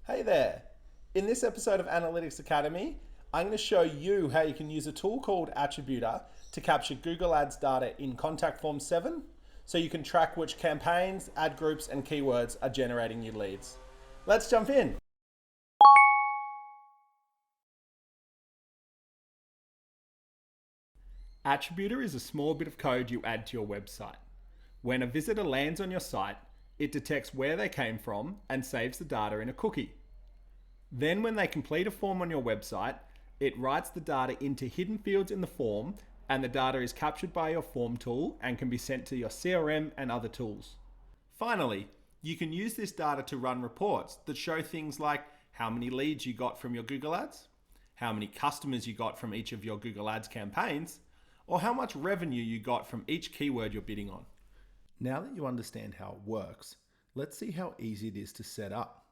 Hey there! In this episode of Analytics Academy, I'm going to show you how you can use a tool called Attributor to capture Google Ads data in Contact Form 7 so you can track which campaigns, ad groups, and keywords are generating you leads. Let's jump in! Attributor is a small bit of code you add to your website. When a visitor lands on your site, it detects where they came from and saves the data in a cookie. Then when they complete a form on your website, it writes the data into hidden fields in the form, and the data is captured by your form tool and can be sent to your CRM and other tools. Finally, you can use this data to run reports that show things like how many leads you got from your Google Ads, how many customers you got from each of your Google Ads campaigns, or how much revenue you got from each keyword you're bidding on. Now that you understand how it works, let's see how easy it is to set up.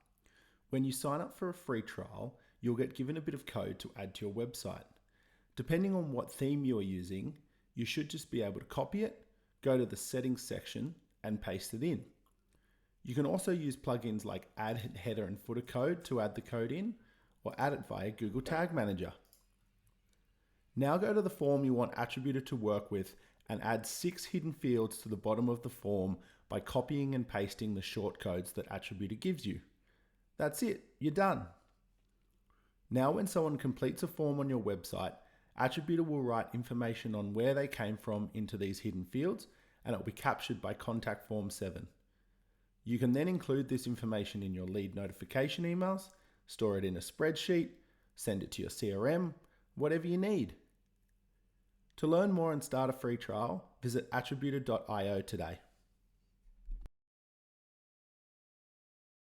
When you sign up for a free trial, you'll get given a bit of code to add to your website. Depending on what theme you are using, you should just be able to copy it, go to the settings section, and paste it in. You can also use plugins like Add Header and Footer Code to add the code in, or add it via Google Tag Manager. Now go to the form you want Attributor to work with and add 6 hidden fields to the bottom of the form by copying and pasting the shortcodes that Attributor gives you. That's it, you're done. Now when someone completes a form on your website, Attributor will write information on where they came from into these hidden fields, and it will be captured by Contact Form 7. You can then include this information in your lead notification emails, store it in a spreadsheet, send it to your CRM, whatever you need. To learn more and start a free trial, visit attributor.io today.